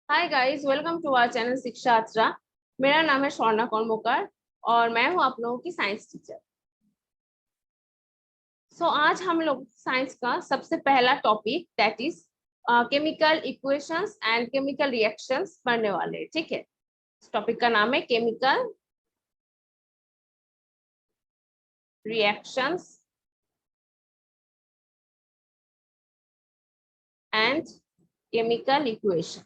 Hi guys, welcome to our channel Shiksha Yatra. मेरा नाम है स्वर्णा कर्मकार और मैं हूं आप लोगों की साइंस टीचर। आज हम लोग साइंस का सबसे पहला topic that is chemical equations and chemical reactions पढ़ने वाले हैं। ठीक है, इस टॉपिक का नाम है chemical reactions and chemical equation.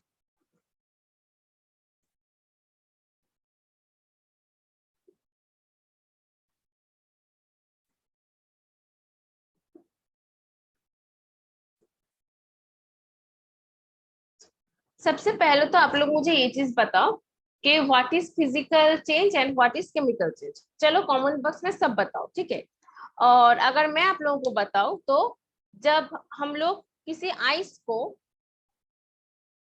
सबसे पहले तो आप लोग मुझे ये चीज बताओ कि what is physical change and what is chemical change. चलो कमेंट बॉक्स में सब बताओ, ठीक है। और अगर मैं आप लोगों को बताऊं तो जब हम लोग किसी आइस को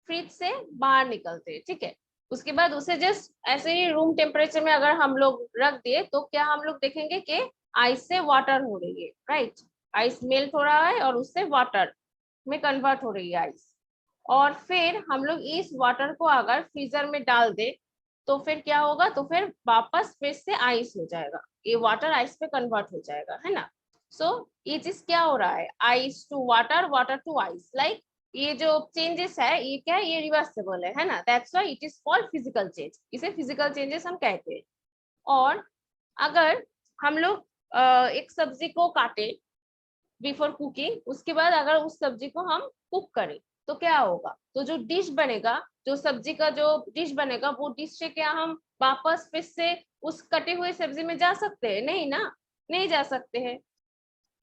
फ्रिज से बाहर निकलते हैं, ठीक है, उसके बाद उसे जस्ट ऐसे ही रूम टेम्परेचर में अगर हम लोग रख दिए तो क्या हम लोग देखेंगे कि आइस से वाटर हो रही है, राइट। आइस मेल्ट हो रहा है और उससे वाटर में कन्वर्ट हो रही है आइस। और फिर हम लोग इस वाटर को अगर फ्रीजर में डाल दे तो फिर क्या होगा, तो फिर वापस फिर से आइस हो जाएगा, ये वाटर आइस पे कन्वर्ट हो जाएगा, है ना। सो ये चीज क्या हो रहा है, ice to water, water to ice, like ये जो चेंजेस है ये क्या है, ये रिवर्सिबल है ना। That's why it is called physical change, इसे फिजिकल चेंजेस हम कहते हैं। और अगर हम लोग एक सब्जी को काटे बिफोर कुकिंग, उसके बाद अगर उस सब्जी को हम कुक करें तो क्या होगा, तो जो डिश बनेगा, जो सब्जी का जो डिश बनेगा, वो डिश से क्या हम वापस फिर से उस कटे हुए सब्जी में जा सकते हैं? नहीं ना, नहीं जा सकते हैं।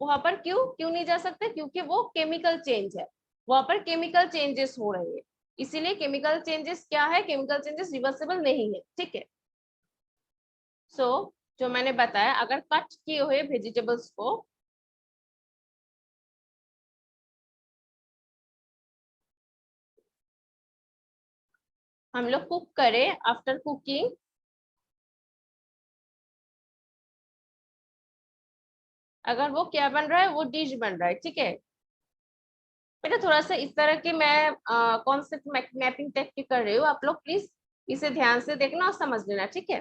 वहां पर क्यों क्यों नहीं जा सकते, क्योंकि वो केमिकल चेंज है, वहां पर केमिकल चेंजेस हो रहे हैं। इसीलिए केमिकल चेंजेस क्या है, केमिकल चेंजेस रिवर्सिबल नहीं है, ठीक है। जो मैंने बताया, अगर कट किए हुए वेजिटेबल्स को हम लोग कुक करें, आफ्टर कुकिंग अगर वो क्या बन रहा है, वो डिश बन रहा है, ठीक है। बेटा थोड़ा सा इस तरह की मैं कॉन्सेप्ट मैपिंग टाइप की कर रही हूँ, आप लोग प्लीज इसे ध्यान से देखना और समझ लेना, ठीक है।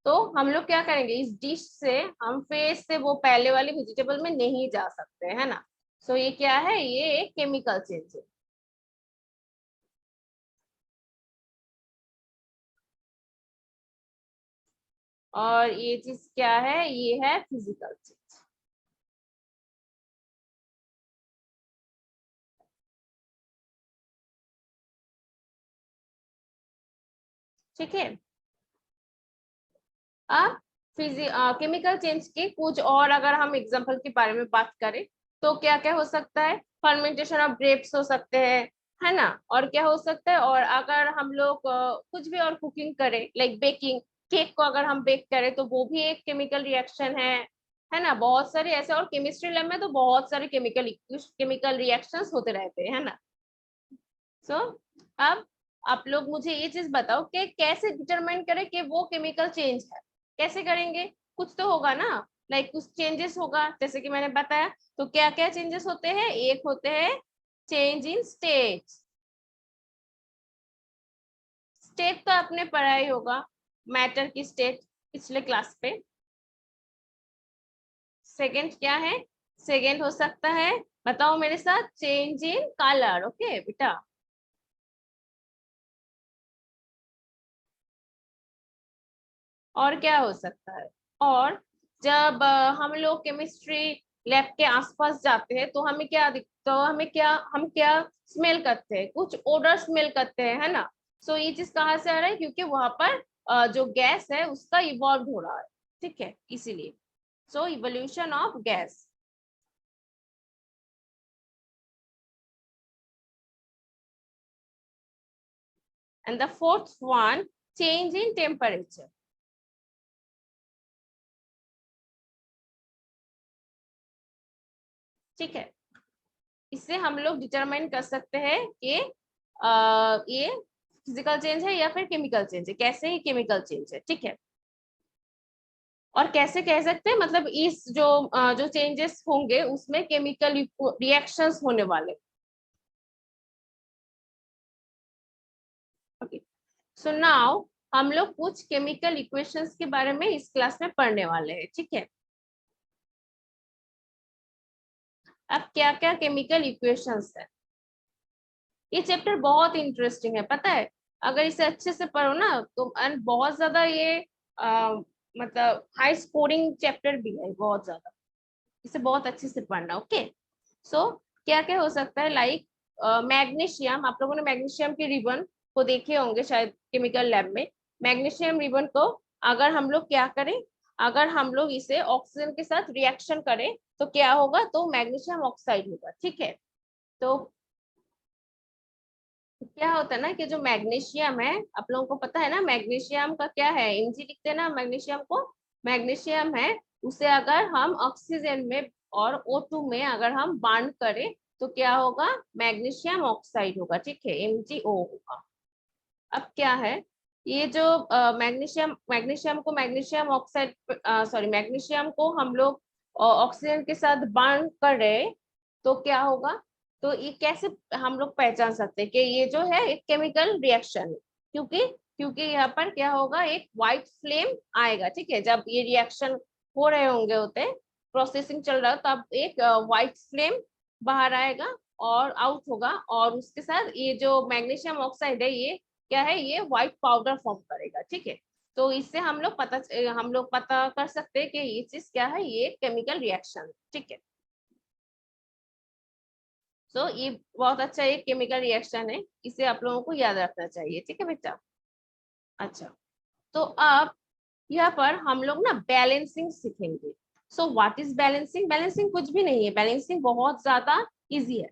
तो हम लोग क्या करेंगे, इस डिश से हम फिर से वो पहले वाली वेजिटेबल में नहीं जा सकते, है ना। ये क्या है, ये एक केमिकल चेंज है। और ये चीज क्या है, ये है फिजिकल चेंज। ठीक है। अब केमिकल चेंज के कुछ और अगर हम एग्जांपल के बारे में बात करें तो क्या क्या हो सकता है, फर्मेंटेशन ऑफ ग्रेप्स हो सकते हैं, है ना। और क्या हो सकता है, और अगर हम लोग कुछ भी और कुकिंग करें, लाइक बेकिंग, केक को अगर हम बेक करें तो वो भी एक केमिकल रिएक्शन है ना। बहुत सारे ऐसे, और केमिस्ट्री लैब में तो बहुत सारे केमिकल रिएक्शंस होते रहते हैं, है ना। सो अब आप लोग मुझे ये चीज बताओ कि कैसे डिटरमाइन करें कि वो केमिकल चेंज है, कैसे करेंगे। कुछ तो होगा ना, लाइक कुछ चेंजेस होगा, जैसे कि मैंने बताया। तो क्या क्या चेंजेस होते हैं, एक होते हैं चेंज इन स्टेट। स्टेट तो आपने पढ़ा ही होगा, मैटर की स्टेट, पिछले क्लास पे। सेकंड क्या है, सेकंड हो सकता है, बताओ मेरे साथ, चेंज इन कलर। ओके बेटा। और क्या हो सकता है, और जब हम लोग केमिस्ट्री लैब के आसपास जाते हैं तो हमें क्या दिखता है, हम क्या स्मेल करते हैं, कुछ ओडर स्मेल करते हैं, है ना। ये चीज कहाँ से आ रहा है, क्योंकि वहां पर जो गैस है उसका इवॉल्व हो रहा है, ठीक है, इसीलिए। Evolution of gas. And the fourth one, change in temperature. ठीक है, इससे हम लोग डिटरमाइन कर सकते हैं कि ये फिजिकल चेंज है या फिर केमिकल चेंज है, कैसे ही केमिकल चेंज है, ठीक है। और कैसे कह सकते हैं, मतलब इस जो चेंजेस होंगे उसमें केमिकल रिएक्शंस होने वाले। सो नाउ हम लोग कुछ केमिकल इक्वेशंस के बारे में इस क्लास में पढ़ने वाले हैं, ठीक है। अब क्या क्या केमिकल इक्वेशंस है, ये चैप्टर बहुत इंटरेस्टिंग है, पता है। अगर इसे अच्छे से पढ़ो ना तो एंड बहुत ज्यादा ये मतलब हाई स्कोरिंग चैप्टर भी है बहुत ज्यादा, इसे बहुत अच्छे से पढ़ना, ओके। सो क्या क्या हो सकता है, लाइक मैग्नीशियम, आप लोगों ने मैग्नीशियम के रिबन को देखे होंगे शायद केमिकल लैब में। मैग्नीशियम रिबन को अगर हम लोग क्या करें, अगर हम लोग इसे ऑक्सीजन के साथ रिएक्शन करें तो क्या होगा, तो मैग्नीशियम ऑक्साइड होगा, ठीक है। तो क्या होता है ना कि जो मैग्नीशियम है, आप लोगों को पता है ना मैग्नीशियम का क्या है, एमजी लिखते हैं ना मैग्नीशियम को। मैग्नीशियम है, उसे अगर हम ऑक्सीजन में और O2 में अगर हम बांड करें तो क्या होगा, मैग्नीशियम ऑक्साइड होगा, ठीक है, MgO होगा। अब क्या है, ये जो मैग्नीशियम मैग्नीशियम को मैग्नीशियम ऑक्साइड, सॉरी मैग्नीशियम को हम लोग ऑक्सीजन के साथ बांड कर रहे हैं, तो क्या होगा, तो ये कैसे हम लोग पहचान सकते हैं कि ये जो है एक केमिकल रिएक्शन है, क्योंकि क्योंकि यहाँ पर क्या होगा, एक व्हाइट फ्लेम आएगा, ठीक है। जब ये रिएक्शन हो रहे होंगे, होते प्रोसेसिंग चल रहा है, तब एक व्हाइट फ्लेम बाहर आएगा और आउट होगा, और उसके साथ ये जो मैग्नीशियम ऑक्साइड है, ये क्या है, ये व्हाइट पाउडर फॉर्म करेगा, ठीक है। तो इससे हम लोग पता कर सकते हैं कि ये चीज क्या है, ये केमिकल रिएक्शन, ठीक है। सो ये बहुत अच्छा एक केमिकल रिएक्शन है, इसे आप लोगों को याद रखना चाहिए, ठीक है बेटा। अच्छा, तो अब यहाँ पर हम लोग ना बैलेंसिंग सीखेंगे। So what is balancing, balancing कुछ भी नहीं है, बैलेंसिंग बहुत ज्यादा इजी है।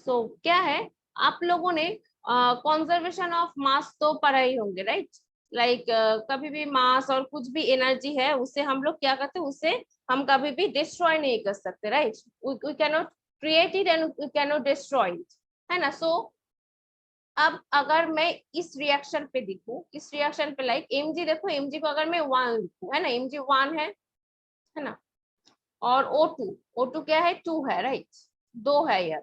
सो क्या है, आप लोगों ने कंजर्वेशन ऑफ मास तो पढ़ा ही होंगे, राइट। लाइक कभी भी मास और कुछ भी एनर्जी है, उसे हम लोग क्या करते हैं, उसे हम कभी भी डिस्ट्रॉय नहीं कर सकते, right. We can not create it and we can not destroy it, है ना। सो अब अगर मैं इस रिएक्शन पे दिखूं, इस रिएक्शन पे लाइक mg, देखो mg को अगर मैं 1 लिखूं, है ना, mg 1 है ना, और O2 क्या है, 2 है, राइट, 2 है यार,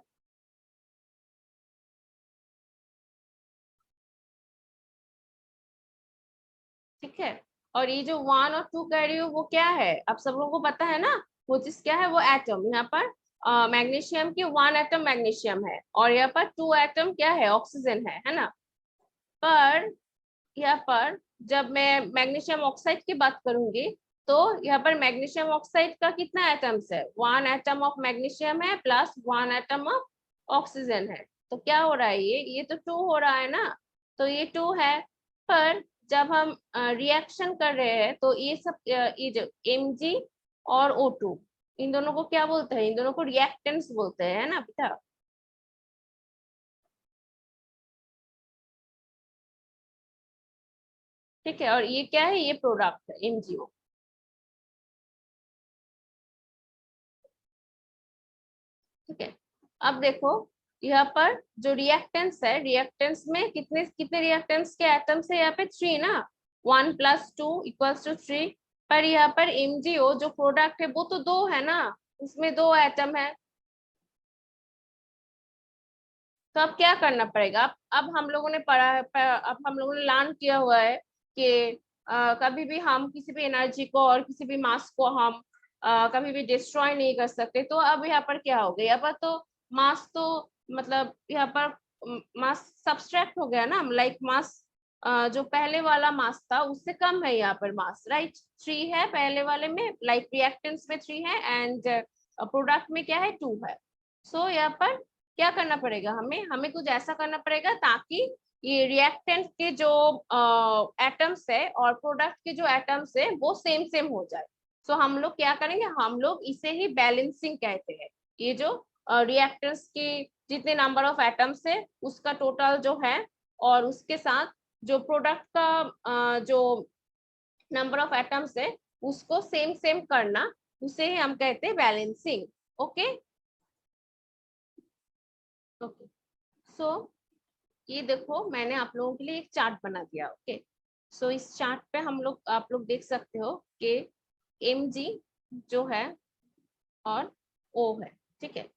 ठीक है। और ये जो 1 और 2 कह रही हूँ वो क्या है, आप सब लोगों को पता है ना, वो चीज क्या है, वो एटम। यहाँ पर मैग्नीशियम की 1 एटम मैग्नीशियम है, और यहाँ पर 2 एटम क्या है, ऑक्सीजन है ना। पर यहाँ पर जब मैं मैग्नीशियम ऑक्साइड की बात करूंगी, तो यहाँ पर मैग्नीशियम ऑक्साइड का कितना एटम्स है, 1 एटम ऑफ मैग्नीशियम है प्लस 1 एटम ऑफ ऑक्सीजन है। तो क्या हो रहा है, ये तो 2 हो रहा है ना, तो ये 2 है। पर जब हम रिएक्शन कर रहे हैं तो ये सब ये जो Mg और O2, इन दोनों को क्या बोलते हैं, इन दोनों को रिएक्टेंट्स बोलते हैं, है ना बेटा। ठीक है, और ये क्या है, ये प्रोडक्ट है MgO, ठीक है। अब देखो यहाँ पर जो रिएक्टेंस है, रिएक्टेंस में कितने कितने रिएक्टेंस के एटम्स है, यहाँ पे 3 ना, 1 + 2 = 3। पर यहाँ पर MgO जो प्रोडक्ट है वो तो 2 है ना, उसमें 2 एटम है। तो अब क्या करना पड़ेगा, अब हम लोगों ने पढ़ा है, अब हम लोगों ने लर्न किया हुआ है कि कभी भी हम किसी भी एनर्जी को और किसी भी मास को हम कभी भी डिस्ट्रॉय नहीं कर सकते। तो अब यहाँ पर क्या हो गया, यहाँ पर तो मास तो मतलब यहाँ पर मास सब्सट्रैक्ट हो गया ना, लाइक मास जो पहले वाला मास था उससे कम है, यहाँ पर मास राइट 3 है पहले वाले में, लाइक रिएक्टेंट्स में 3 है एंड प्रोडक्ट में क्या है, 2 है। सो यहाँ पर क्या करना पड़ेगा, हमें हमें कुछ ऐसा करना पड़ेगा ताकि ये रिएक्टेंट के जो एटम्स है और प्रोडक्ट के जो एटम्स है वो सेम सेम हो जाए। सो हम लोग क्या करेंगे, हम लोग इसे ही बैलेंसिंग कहते हैं। ये जो रिएक्टेंट्स की जितने नंबर ऑफ एटम्स है उसका टोटल जो है, और उसके साथ जो प्रोडक्ट का जो नंबर ऑफ एटम्स है उसको सेम सेम करना, उसे ही हम कहते हैं बैलेंसिंग, ओके। ओके, सो ये देखो मैंने आप लोगों के लिए एक चार्ट बना दिया, ओके। सो इस चार्ट पे हम लोग आप लोग देख सकते हो कि Mg जो है और O है, ठीक है।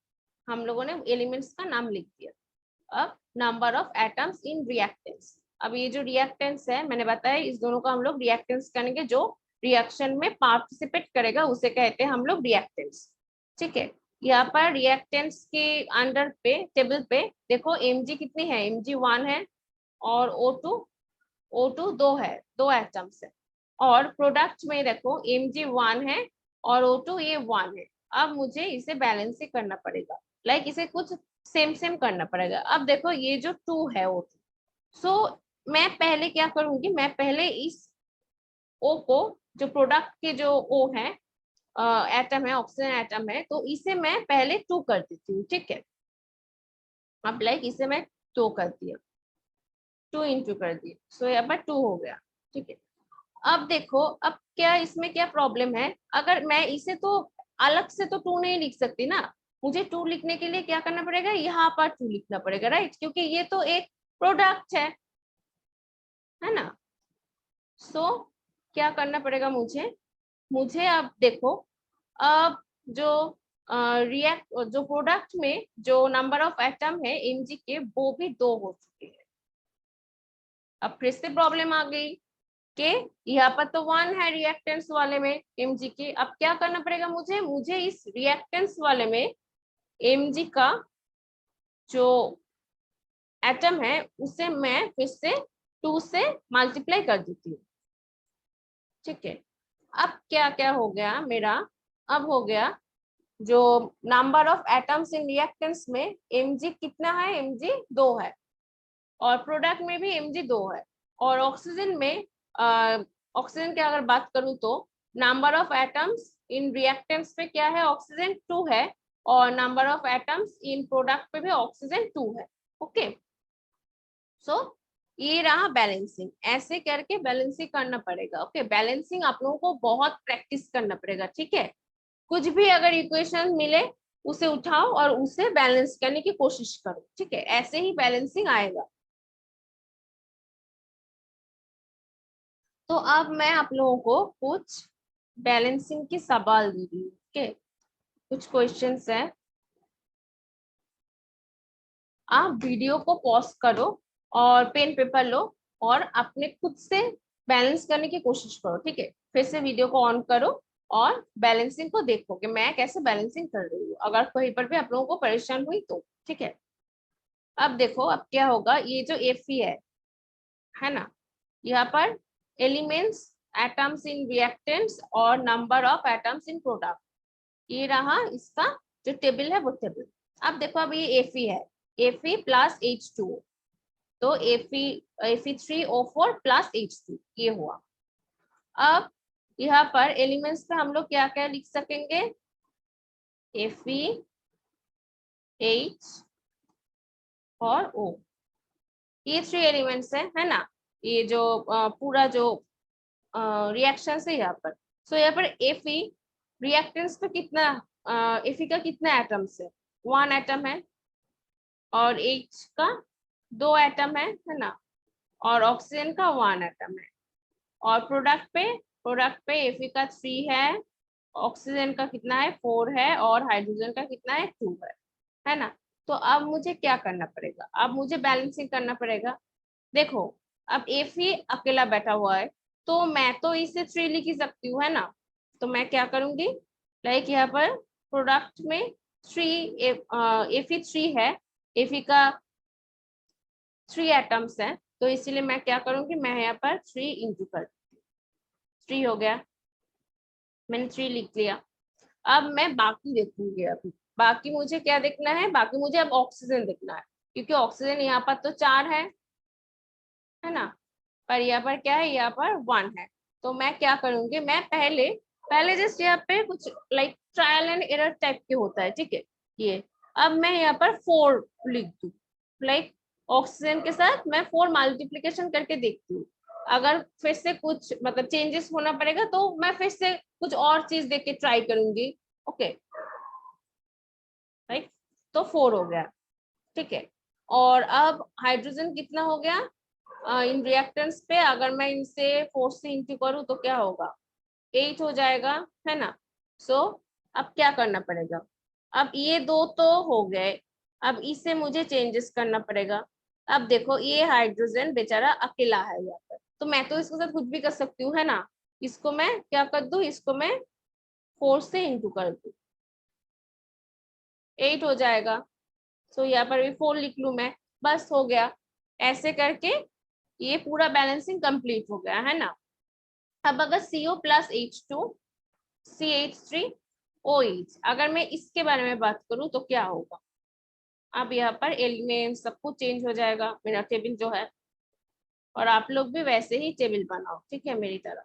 हम लोगों ने एलिमेंट्स का नाम लिख दिया। अब number of atoms in reactance, अब ये जो रिएक्टेंस है मैंने बताया, इस दोनों का हम लोग रिएक्टेंस करेंगे, जो रिएक्शन में पार्टिसिपेट करेगा उसे कहते हैं हम लोग रिएक्टेंस। ठीक है, यहाँ पर रिएक्टेंस के अंडर पे टेबल पे देखो Mg कितनी है, Mg 1 है और O2 2 है, 2 एटम्स है। और प्रोडक्ट में देखो Mg 1 है और O2 ये 1 है। अब मुझे इसे बैलेंस ही करना पड़ेगा, लाइक इसे कुछ सेम सेम करना पड़ेगा। अब देखो ये जो 2 है O2, सो मैं पहले क्या करूंगी, मैं पहले इस O को, जो प्रोडक्ट के जो O है एटम है, ऑक्सीजन एटम है, तो इसे मैं पहले 2 कर देती हूँ। ठीक है, अब लाइक इसे मैं 2 कर दिया, 2 इंटू कर दिया, सो यहाँ पर 2 हो गया। ठीक है, अब देखो अब क्या इसमें क्या प्रॉब्लम है, अगर मैं इसे तो अलग से तो 2 नहीं लिख सकती ना, मुझे 2 लिखने के लिए क्या करना पड़ेगा, यहाँ पर 2 लिखना पड़ेगा, राइट, क्योंकि ये तो एक प्रोडक्ट है ना। सो क्या करना पड़ेगा मुझे अब देखो, अब जो जो प्रोडक्ट में जो नंबर ऑफ एटम है Mg के वो भी 2 हो चुके हैं। अब फिर से प्रॉब्लम आ गई कि यहाँ पर तो 1 है रिएक्टेंस वाले में Mg के, अब क्या करना पड़ेगा मुझे इस रिएक्टेंस वाले में Mg का जो एटम है उसे मैं फिर से 2 से मल्टीप्लाई कर देती हूँ। ठीक है, अब क्या क्या हो गया मेरा, अब हो गया जो number of atoms in reactance में Mg कितना है, Mg 2 है, और प्रोडक्ट में भी Mg 2 है, और ऑक्सीजन में ऑक्सीजन की अगर बात करूं तो number of atoms in reactance पे क्या है, ऑक्सीजन 2 है, और number of atoms in product पे भी ऑक्सीजन 2 है। ओके, सो ये रहा बैलेंसिंग, ऐसे करके बैलेंसिंग करना पड़ेगा। ओके, बैलेंसिंग आप लोगों को बहुत प्रैक्टिस करना पड़ेगा। ठीक है, कुछ भी अगर इक्वेशन मिले उसे उठाओ और उसे बैलेंस करने की कोशिश करो। ठीक है, ऐसे ही बैलेंसिंग आएगा। तो अब मैं आप लोगों को कुछ बैलेंसिंग की सवाल दे रही हूँ। ओके, कुछ क्वेश्चंस है, आप वीडियो को पॉज करो और पेन पेपर लो और अपने खुद से बैलेंस करने की कोशिश करो। ठीक है, फिर से वीडियो को ऑन करो और बैलेंसिंग को देखो कि मैं कैसे बैलेंसिंग कर रही हूँ, अगर कहीं पर भी आप लोगों को परेशान हुई तो। ठीक है, अब देखो अब क्या होगा, ये जो Fe है ना, यहाँ पर एलिमेंट्स, एटम्स इन रिएक्टेंट्स और number of atoms in product, ये रहा इसका जो टेबल है वो टेबल। अब देखो अब ये Fe है, Fe प्लस H2, तो Fe3O4 प्लस H2 ये हुआ। अब यहाँ पर एलिमेंट्स पे हम लोग क्या क्या लिख सकेंगे, Fe, H और O, ये 3 एलिमेंट्स है ना, ये जो पूरा जो रिएक्शन है यहाँ पर। सो यहाँ पर Fe रिएक्टेंस पे कितना, Fe का कितना एटम्स है, 1 एटम है, और H का 2 एटम है ना, और ऑक्सीजन का 1 एटम है, और प्रोडक्ट पे Fe का 3 है, ऑक्सीजन का कितना है 4 है, और हाइड्रोजन का कितना है 2 है ना। तो अब मुझे क्या करना पड़ेगा, अब मुझे बैलेंसिंग करना पड़ेगा। देखो अब Fe अकेला बैठा हुआ है, तो मैं तो इसे 3 लिख ही सकती हूँ, है ना। तो मैं क्या करूंगी, लाइक यहाँ पर प्रोडक्ट में 3 Fe3 है, Fe का 3 एटम्स है, तो इसीलिए मैं क्या करूंगी, मैं यहाँ पर 3 इंटू कर, 3 हो गया, मैंने 3 लिख लिया। अब मैं बाकी देखूंगी, अभी बाकी मुझे क्या देखना है, बाकी मुझे अब ऑक्सीजन देखना है, क्योंकि ऑक्सीजन यहाँ पर तो 4 है ना, पर यहाँ पर क्या है, यहाँ पर 1 है। तो मैं क्या करूंगी, मैं पहले पहले जस्ट यहाँ पे कुछ like trial and error type के होता है। ठीक है, ये अब मैं यहाँ पर 4 लिख दूं, लाइक ऑक्सीजन के साथ मैं 4 मल्टीप्लीकेशन करके देखती हूँ, अगर फिर से कुछ मतलब चेंजेस होना पड़ेगा तो मैं फिर से कुछ और चीज देख के ट्राई करूंगी। ओके, राइट, तो 4 हो गया। ठीक है, और अब हाइड्रोजन कितना हो गया, इन रिएक्टेंट्स पे अगर मैं इनसे 4 से इंटू करूँ तो क्या होगा, 8 हो जाएगा, है ना। सो अब क्या करना पड़ेगा, अब ये 2 तो हो गए, अब इसे मुझे चेंजेस करना पड़ेगा। अब देखो ये हाइड्रोजन बेचारा अकेला है यहाँ पर, तो मैं तो इसके साथ कुछ भी कर सकती हूँ, है ना। इसको मैं क्या कर दूं, इसको मैं 4 से इंटू कर दूं, 8 हो जाएगा। सो यहाँ पर भी 4 लिख लूं मैं, बस हो गया। ऐसे करके ये पूरा बैलेंसिंग कंप्लीट हो गया, है ना। अब अगर CO प्लस H2 CH3OH, अगर मैं इसके बारे में बात करूं तो क्या होगा। अब यहाँ पर एलिमेंट सब कुछ चेंज हो जाएगा, मेरा टेबल जो है। और आप लोग भी वैसे ही टेबल बनाओ, ठीक है, मेरी तरह।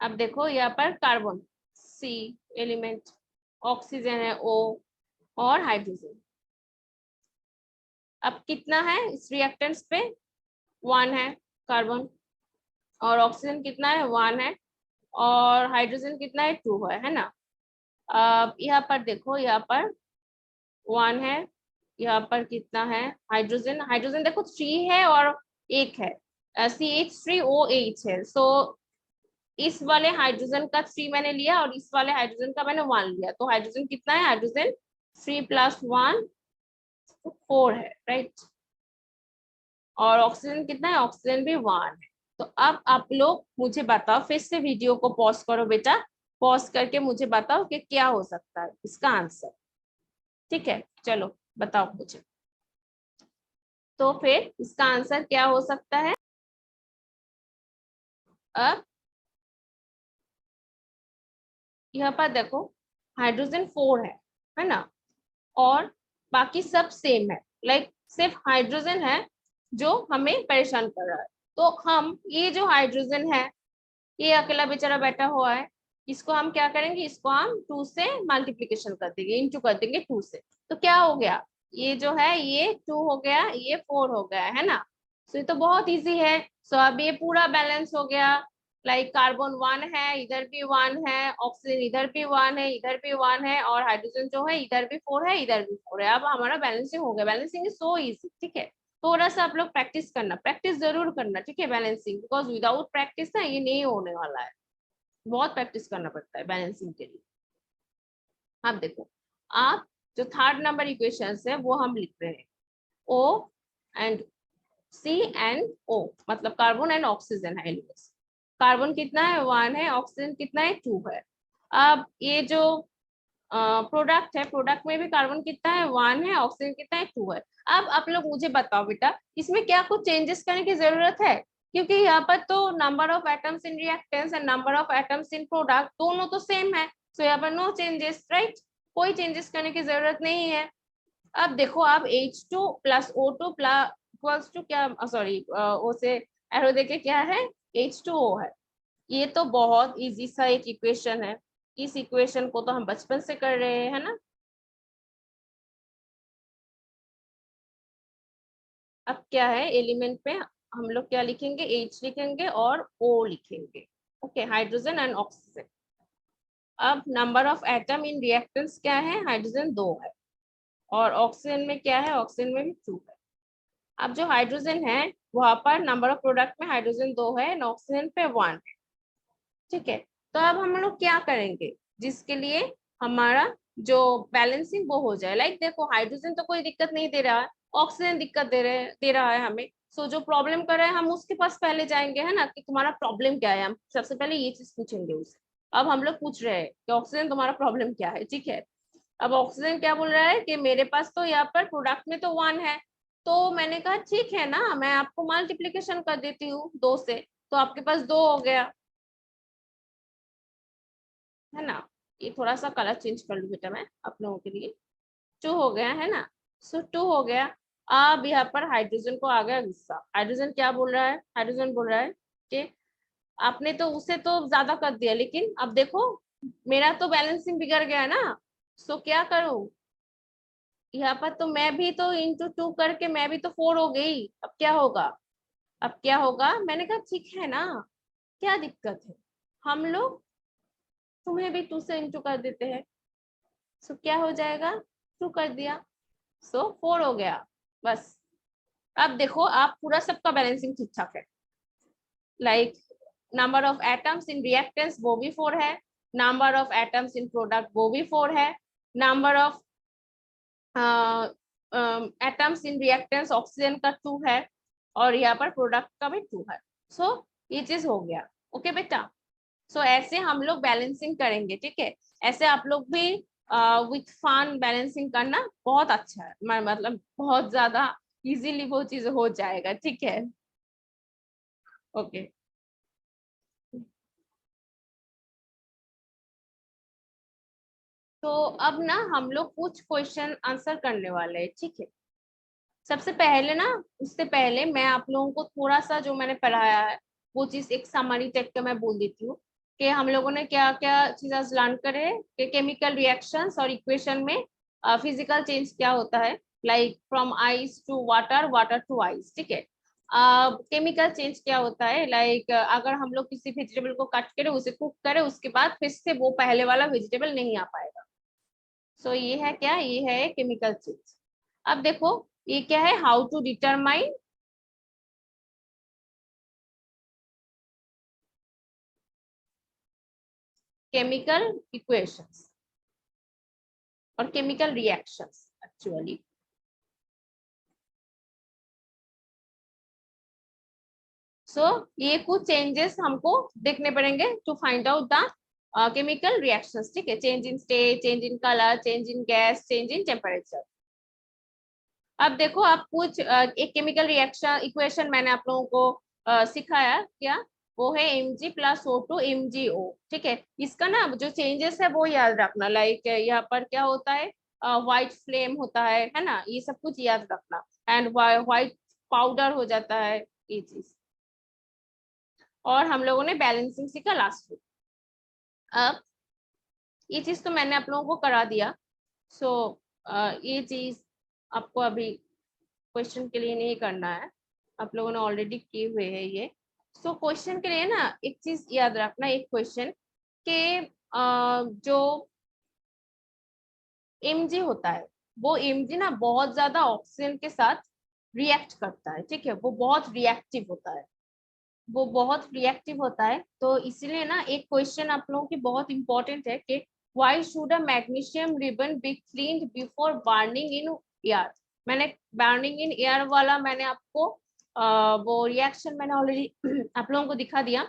अब देखो यहाँ पर कार्बन C एलिमेंट, ऑक्सीजन है O, और हाइड्रोजन। अब कितना है इस रिएक्टेंट्स पे, 1 है कार्बन, और ऑक्सीजन कितना है, 1 है, और हाइड्रोजन कितना है, 2 है ना। अब यहाँ पर देखो, यहाँ पर 1 है, यहाँ पर कितना है हाइड्रोजन, हाइड्रोजन देखो 3 है और 1 है, CH3OH है। सो इस वाले हाइड्रोजन का 3 मैंने लिया और इस वाले हाइड्रोजन का मैंने 1 लिया, तो हाइड्रोजन कितना है, हाइड्रोजन 3 + 1 4 है, राइट। और ऑक्सीजन कितना है, ऑक्सीजन भी 1 है। तो अब आप लोग मुझे बताओ, फिर से वीडियो को पॉज करो बेटा, पॉज करके मुझे बताओ कि क्या हो सकता है इसका आंसर। ठीक है, चलो बताओ मुझे। तो फिर इसका आंसर क्या हो सकता है। अब यहाँ पर देखो हाइड्रोजन 4 है ना, और बाकी सब सेम है। लाइक सिर्फ हाइड्रोजन है जो हमें परेशान कर रहा है। तो हम ये जो हाइड्रोजन है, ये अकेला बेचारा बैठा हुआ है, इसको हम क्या करेंगे, इसको हम 2 से मल्टीप्लीकेशन कर देंगे, इंटू कर देंगे 2 से। तो क्या हो गया, ये जो है ये 2 हो गया, ये 4 हो गया, है ना। सो ये तो बहुत इजी है। सो अब ये पूरा बैलेंस हो गया। लाइक कार्बन 1 है, इधर भी 1 है, ऑक्सीजन इधर भी 1 है, इधर भी 1 है, और हाइड्रोजन जो है इधर भी 4 है, इधर भी 4 है। अब हमारा बैलेंसिंग हो गया। बैलेंसिंग इज सो इजी, ठीक है। थोड़ा सा आप लोग प्रैक्टिस करना, प्रैक्टिस जरूर करना, ठीक है, बैलेंसिंग, बिकॉज विदाउट प्रैक्टिस ना ये नहीं होने वाला है। बहुत प्रैक्टिस करना पड़ता है बैलेंसिंग के लिए। आप देखो, आप जो 3rd नंबर इक्वेशंस है वो हम लिख रहे हैं, O and C and O, मतलब कार्बन एंड ऑक्सीजन है। कार्बन कितना है, 1 है, ऑक्सीजन कितना है, 2 है। अब ये जो प्रोडक्ट है, प्रोडक्ट में भी कार्बन कितना है, 1 है, ऑक्सीजन कितना है, 2 है। अब आप लोग मुझे बताओ बेटा, इसमें क्या कुछ चेंजेस करने की जरूरत है, क्योंकि यहाँ पर तो number of atoms in reactance and number of atoms in product दोनों तो सेम है। सो यहाँ पर नो चेंजेस, राइट, कोई चेंजेस करने की जरूरत नहीं है। अब देखो आप H2 + O2 इक्वल्स टू क्या, सॉरी ओ से एरो देके क्या है, H2O है। ये तो बहुत इजी सा एक इक्वेशन है, इस इक्वेशन को तो हम बचपन से कर रहे हैं, है ना। अब क्या है, एलिमेंट पे हम लोग क्या लिखेंगे, H लिखेंगे और O लिखेंगे, ओके, हाइड्रोजन एंड ऑक्सीजन। अब number of atom in reactance क्या है, हाइड्रोजन 2 है, और ऑक्सीजन में क्या है, ऑक्सीजन में भी 2 है। अब जो हाइड्रोजन है वहां पर नंबर ऑफ प्रोडक्ट में हाइड्रोजन 2 है, ऑक्सीजन पे 1 है, ठीक है। तो अब हम लोग क्या करेंगे, जिसके लिए हमारा जो बैलेंसिंग वो हो जाए। लाइक देखो हाइड्रोजन तो कोई दिक्कत नहीं दे रहा है, ऑक्सीजन दिक्कत दे रहा है हमें। सो जो प्रॉब्लम कर रहा है हम उसके पास पहले जाएंगे, है ना, कि तुम्हारा प्रॉब्लम क्या है, हम सबसे पहले ये चीज पूछेंगे उससे। अब हम लोग पूछ रहे हैं कि ऑक्सीजन तुम्हारा प्रॉब्लम क्या है, ठीक है। अब ऑक्सीजन क्या बोल रहा है कि मेरे पास तो यहाँ पर प्रोडक्ट में तो 1 है। तो मैंने कहा ठीक है ना, मैं आपको मल्टीप्लीकेशन कर देती हूँ 2 से, तो आपके पास 2 हो गया, है ना। ये थोड़ा सा कलर चेंज कर लूँ बेटा मैं आप लोगों के लिए। 2 हो गया, है ना। सो 2 हो गया। अब यहाँ पर हाइड्रोजन को आ गया गुस्सा। हाइड्रोजन क्या बोल रहा है, हाइड्रोजन बोल रहा है कि आपने तो उसे तो ज्यादा कर दिया, लेकिन अब देखो मेरा तो बैलेंसिंग बिगड़ गया ना। सो क्या करूं, यहाँ पर तो मैं भी तो इंटू 2 करके मैं भी तो 4 हो गई। अब क्या होगा, अब क्या होगा, मैंने कहा ठीक है ना, क्या दिक्कत है, हम लोग तुम्हें भी 2 से इंटू कर देते हैं। सो क्या हो जाएगा, 2 कर दिया, सो 4 हो गया, बस। अब देखो आप पूरा सबका बैलेंसिंग ठीक ठाक है। Like number of atoms in reactance वो भी 4 है, number of atoms in product वो भी 4 है, number of atoms in reactance oxygen का 2 है और यहाँ पर प्रोडक्ट का भी 2 है। सो ये चीज हो गया। ओके बेटा, सो ऐसे हम लोग बैलेंसिंग करेंगे, ठीक है। ऐसे आप लोग भी विथ फन बैलेंसिंग करना बहुत अच्छा है, मतलब बहुत ज्यादा इजीली वो चीज हो जाएगा, ठीक है। ओके तो अब ना हम लोग कुछ क्वेश्चन आंसर करने वाले हैं, ठीक है। सबसे पहले ना, उससे पहले मैं आप लोगों को थोड़ा सा जो मैंने पढ़ाया है वो चीज एक समरी टाइप का मैं बोल देती हूँ कि हम लोगों ने क्या क्या चीजें लर्न करे कि केमिकल रिएक्शंस और इक्वेशन में फिजिकल चेंज क्या होता है, like from ice to water, water to ice, ठीक है। केमिकल चेंज क्या होता है, लाइक अगर हम लोग किसी वेजिटेबल को कट करें, उसे कुक करें, उसके बाद फिर से वो पहले वाला वेजिटेबल नहीं आ पाएगा। सो ये है क्या, ये है केमिकल चेंज। अब देखो ये क्या है, how to determine chemical equations और केमिकल रिएक्शंस एक्चुअली। सो ये कुछ चेंजेस हमको देखने पड़ेंगे to find out the chemical reactions, ठीक है। Change in state, change in colour, change in gas, change in temperature. अब देखो आप कुछ एक केमिकल रिएक्शन इक्वेशन मैंने आप लोगों को सिखाया क्या, वो है Mg+O2 MgO, ठीक है। इसका ना जो चेंजेस है वो याद रखना, लाइक यहाँ पर क्या होता है, व्हाइट फ्लेम होता है ना, ये सब कुछ याद रखना। एंड व्हाइट पाउडर हो जाता है, ये चीज। और हम लोगों ने बैलेंसिंग सीखा लास्ट वीक। अब ये चीज तो मैंने आप लोगों को करा दिया। सो ये चीज आपको अभी क्वेश्चन के लिए नहीं करना है, आप लोगों ने ऑलरेडी किए हुए हैं ये। सो क्वेश्चन के लिए ना एक चीज याद रखना, एक क्वेश्चन के जो Mg होता है, वो Mg ना बहुत ज्यादा ऑक्सीजन के साथ रिएक्ट करता है, ठीक है। वो बहुत रिएक्टिव होता है, वो बहुत रिएक्टिव होता है। तो इसीलिए ना एक क्वेश्चन आप लोगों की बहुत इंपॉर्टेंट है कि why should a magnesium ribbon be cleaned before burning in air. मैंने बर्निंग इन एयर वाला मैंने आपको वो रिएक्शन मैंने ऑलरेडी आप लोगों को दिखा दिया।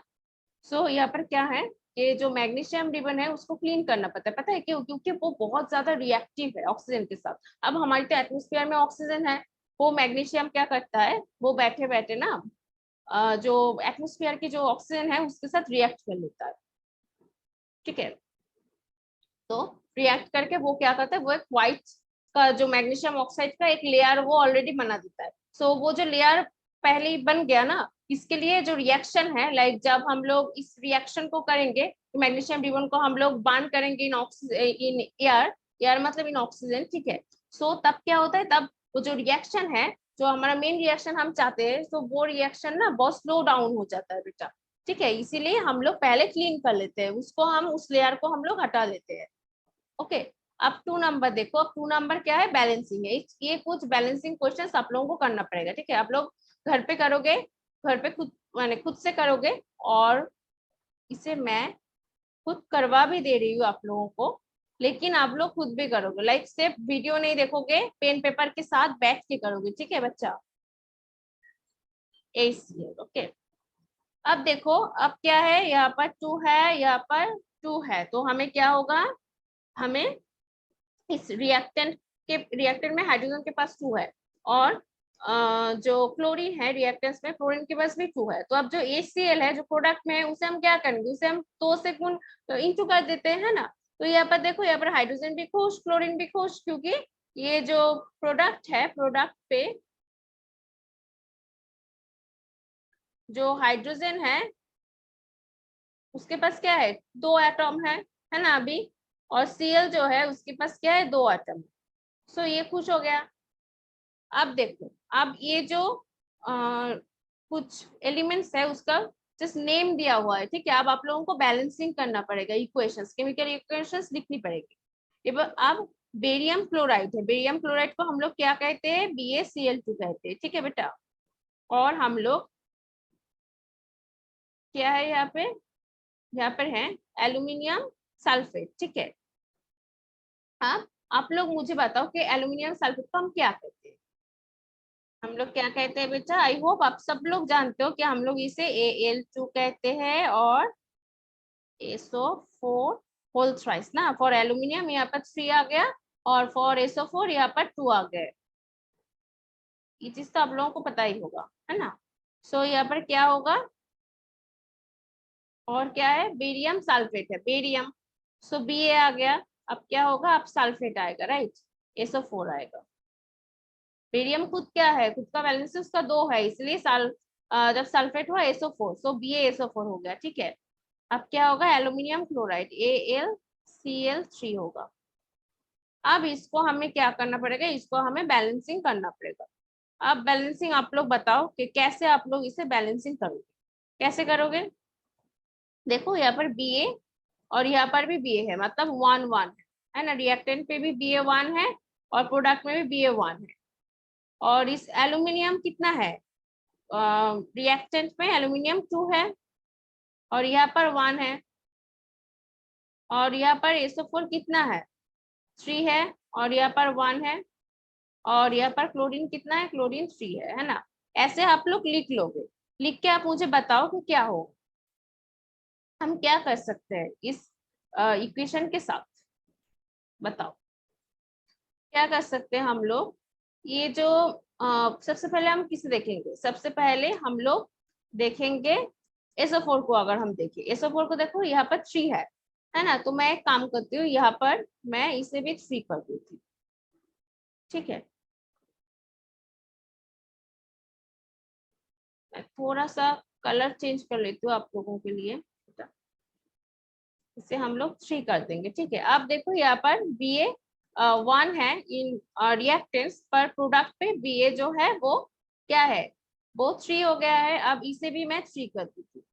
सो यहाँ पर क्या है कि जो मैग्नीशियम रिबन है उसको क्लीन करना पता है क्यों, क्योंकि वो बहुत ज्यादा रिएक्टिव है ऑक्सीजन के साथ। अब हमारे तो एटमोस्फेयर में ऑक्सीजन है, वो मैग्नीशियम क्या करता है, वो बैठे बैठे ना जो एटमोस्फेयर की जो ऑक्सीजन है उसके साथ रिएक्ट कर लेता है, ठीक है। तो रिएक्ट करके वो क्या करता है, वो एक व्हाइट का जो मैग्नीशियम ऑक्साइड का एक लेयर वो ऑलरेडी बना देता है। सो वो जो लेयर पहले ही बन गया ना, इसके लिए जो रिएक्शन है, लाइक जब हम लोग इस रिएक्शन को करेंगे, मैग्नीशियम रिबन को हम लोग बांड करेंगे इन ऑक्सीजन, इन एयर, एयर मतलब इन ऑक्सीजन, ठीक है। सो तब क्या होता है, तब वो जो रिएक्शन है, जो हमारा मेन रिएक्शन हम चाहते हैं, तो वो रिएक्शन ना बहुत स्लो डाउन हो जाता है बेटा, ठीक है। इसीलिए हम लोग पहले क्लीन कर लेते हैं उसको, हम उस लेयर को हम लोग हटा देते हैं। ओके, अब 2 नंबर देखो, अब 2 नंबर क्या है, बैलेंसिंग है। ये कुछ बैलेंसिंग क्वेश्चन आप लोगों को करना पड़ेगा, ठीक है। आप लोग घर पे करोगे, घर पे खुद माने खुद से करोगे, और इसे मैं खुद करवा भी दे रही हूँ आप लोगों को, लेकिन आप लोग खुद भी करोगे, लाइक सिर्फ वीडियो नहीं देखोगे, पेन पेपर के साथ बैठ के करोगे, ठीक है बच्चा। ओके, अब देखो, अब क्या है, यहाँ पर 2 है, यहाँ पर 2 है, तो हमें क्या होगा, हमें इस रिएक्टेंट में हाइड्रोजन के पास 2 है, और जो क्लोरीन है रिएक्टेंस में, क्लोरीन के पास भी 2 है। तो अब जो HCl है जो प्रोडक्ट में है, उसे हम क्या करेंगे, उसे हम 2 से गुण इंटू कर देते हैं ना। तो यहाँ पर देखो, यहाँ पर हाइड्रोजन भी खुश, क्लोरीन भी खुश, क्योंकि ये जो प्रोडक्ट है, प्रोडक्ट पे जो हाइड्रोजन है उसके पास क्या है, 2 एटम है ना अभी, और Cl जो है उसके पास क्या है, 2 एटम। सो ये खुश हो गया। अब देखो, अब ये जो कुछ एलिमेंट्स है उसका जस्ट नेम दिया हुआ है, ठीक है। अब आप लोगों को बैलेंसिंग करना पड़ेगा, इक्वेशंस, केमिकल इक्वेशंस लिखनी पड़ेगी। अब बेरियम क्लोराइड है, बेरियम क्लोराइड को हम लोग क्या कहते हैं, BaCl2 कहते हैं, ठीक है बेटा। और हम लोग क्या है यहाँ पर है एल्यूमिनियम सल्फेट, ठीक है। अब आप लोग मुझे बताओ कि एल्यूमिनियम सल्फेट को हम क्या कहते हैं, हम लोग क्या कहते हैं बेटा, आई होप आप सब लोग जानते हो कि हम लोग इसे Al2 कहते हैं और SO4 होल थ्राइस ना। फॉर एल्यूमिनियम यहाँ पर 3 आ गया और फॉर SO4 यहाँ पर 2 आ गए। ये चीज तो आप लोगों को पता ही होगा, है ना। सो यहाँ पर क्या होगा, और क्या है, बेरियम सल्फेट है, बेरियम। सो Ba आ गया। अब क्या होगा, अब सल्फेट आएगा, राइट, SO4 आएगा। बेरियम खुद क्या है, खुद का वैलेंसी उसका 2 है, इसलिए जब सल्फेट हुआ SO4, सो BaSO4 हो गया, ठीक है। अब क्या होगा, एल्यूमिनियम क्लोराइड AlCl3 होगा। अब इसको हमें क्या करना पड़ेगा, इसको हमें बैलेंसिंग करना पड़ेगा। अब बैलेंसिंग आप लोग बताओ कि कैसे आप लोग इसे बैलेंसिंग करोगे, कैसे करोगे। देखो यहाँ पर Ba और यहाँ पर भी Ba है, मतलब 1 1 है ना। रिएक्टेंट पे भी Ba1 है और प्रोडक्ट में भी Ba1 है। और इस एल्यूमिनियम कितना है, रिएक्टेंट में एल्यूमिनियम 2 है और यहाँ पर 1 है। और यहाँ पर SO4 कितना है, 3 है और यहाँ पर 1 है। और यहाँ पर क्लोरीन कितना है, क्लोरीन 3 है ना। ऐसे आप लोग लिख लोगे, लिख के आप मुझे बताओ कि क्या हो। हम क्या कर सकते हैं इस इक्वेशन के साथ, बताओ क्या कर सकते हैं हम लोग। ये जो सबसे पहले हम किसे देखेंगे, सबसे पहले हम लोग देखेंगे SO4 को। अगर हम देखें SO4 को, देखो यहाँ पर 3 है ना। तो मैं एक काम करती हूँ, यहाँ पर मैं इसे भी 3 कर देती हूँ, ठीक है। मैं थोड़ा सा कलर चेंज कर लेती हूँ आप लोगों के लिए, इसे हम लोग 3 कर देंगे, ठीक है। अब देखो यहाँ पर Ba1 है इन रिएक्टेंट्स पर, प्रोडक्ट पे Ba जो है वो क्या है, वो 3 हो गया है। अब इसे भी मैं 3 कर देती हूँ।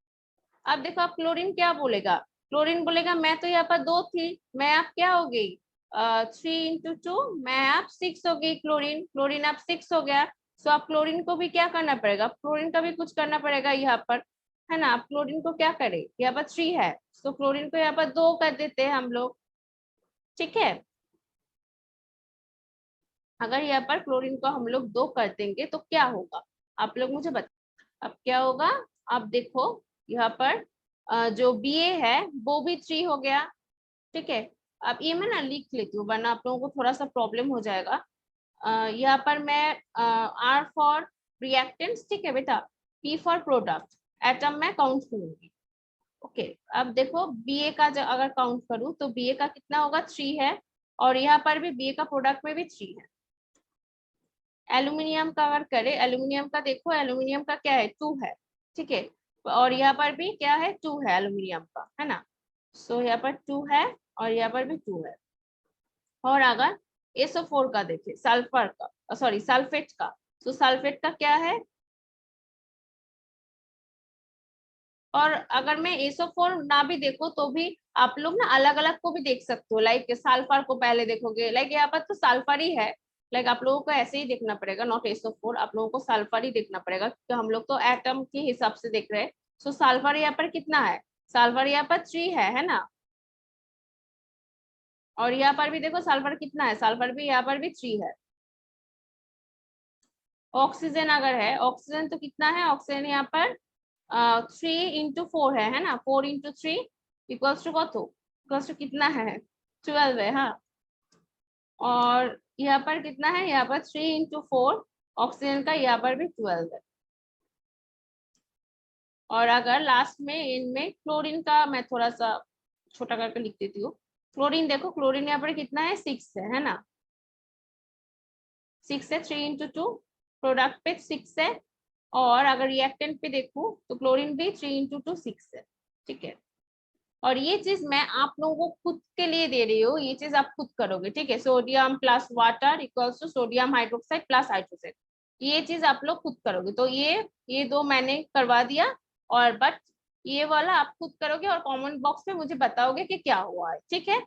अब देखो अब क्लोरीन क्या बोलेगा, क्लोरीन बोलेगा मैं तो यहाँ पर 2 थी, मैं अब क्या हो गई, 3 × 2, मैं अब 6 हो गई। क्लोरीन क्लोरीन अब 6 हो गया। सो अब क्लोरीन को भी क्या करना पड़ेगा, क्लोरीन का भी कुछ करना पड़ेगा यहाँ पर, है ना। अब क्लोरीन को क्या करे, यहाँ पर 3 है, तो क्लोरीन को यहाँ पर 2 कर देते हैं हम लोग, ठीक है। अगर यहाँ पर क्लोरीन को हम लोग 2 कर देंगे तो क्या होगा, आप लोग मुझे बताओ। अब क्या होगा, अब देखो यहाँ पर जो Ba है वो भी 3 हो गया, ठीक है। अब ये मैं ना लिख लेती हूँ, वरना आप लोगों को थोड़ा सा प्रॉब्लम हो जाएगा। यहाँ पर मैं R फॉर रिएक्टेंट्स, ठीक है बेटा, P फॉर प्रोडक्ट, एटम में काउंट करूंगी, ओके। अब देखो Ba का जब अगर काउंट करूँ तो Ba का कितना होगा, 3 है और यहाँ पर भी Ba का प्रोडक्ट में भी 3 है। एल्यूमिनियम का अगर करें, एल्यूमिनियम का देखो, एल्यूमिनियम का क्या है, 2 है, ठीक है। और यहाँ पर भी क्या है, 2 है एल्यूमिनियम का, है ना। सो यहाँ पर 2 है और यहाँ पर भी 2 है। और अगर SO4 का देखें, सल्फर का, सॉरी सल्फेट का, तो सल्फेट का क्या है। और अगर मैं SO4 ना भी देखो तो भी आप लोग ना अलग अलग को भी देख सकते हो, लाइक सल्फर को पहले देखोगे, लाइक यहाँ पर तो सल्फर ही है, लाइक आप लोगों को ऐसे ही देखना पड़ेगा, नॉट SO4, आप लोगों को सल्फर ही देखना पड़ेगा क्योंकि हम लोग तो एटम के हिसाब से देख रहे हैं। सो सल्फर यहाँ पर कितना है, सल्फर यहाँ पर 3 है ना। और यहाँ पर भी देखो सल्फर कितना है, सल्फर भी यहाँ पर भी 3 है। ऑक्सीजन अगर है, ऑक्सीजन तो कितना है, ऑक्सीजन यहाँ पर 3 × 4 है ना। 4 × 3 इक्वल्स टू कत, इक्वल्स टू कितना है, 12 है, हाँ। और यहाँ पर कितना है, यहाँ पर 3 × 4, ऑक्सीजन का यहाँ पर भी 12 है। और अगर लास्ट में इनमें क्लोरीन का मैं थोड़ा सा छोटा करके लिख देती हूँ। क्लोरीन देखो, क्लोरीन यहाँ पर कितना है, 6 है ना। 6 है, 3 × 2, प्रोडक्ट पे 6 है। और अगर रिएक्टेंट पे देखूं तो क्लोरीन भी 3 × 2 6 है, ठीक है। और ये चीज मैं आप लोगों को खुद के लिए दे रही हूँ, ये चीज आप खुद करोगे, ठीक है। Sodium plus water equals to sodium hydroxide plus hydroxide, ये चीज आप लोग खुद करोगे। तो ये 2 मैंने करवा दिया, और बट ये वाला आप खुद करोगे और कमेंट बॉक्स में मुझे बताओगे कि क्या हुआ है, ठीक है।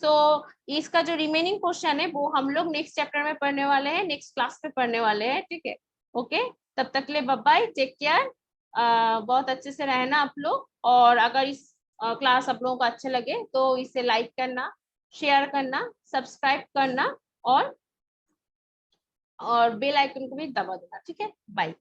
सो इसका जो रिमेनिंग क्वेश्चन है वो हम लोग नेक्स्ट चैप्टर में पढ़ने वाले हैं, नेक्स्ट क्लास में पढ़ने वाले हैं, ठीक है। ओके, तब तक के लिए बाय बाय, टेक केयर। बहुत अच्छे से रहना आप लोग। और अगर इस क्लास आप लोगों को अच्छे लगे तो इसे लाइक करना, शेयर करना, सब्सक्राइब करना और और बेल आइकन को भी दबा देना, ठीक है। बाय।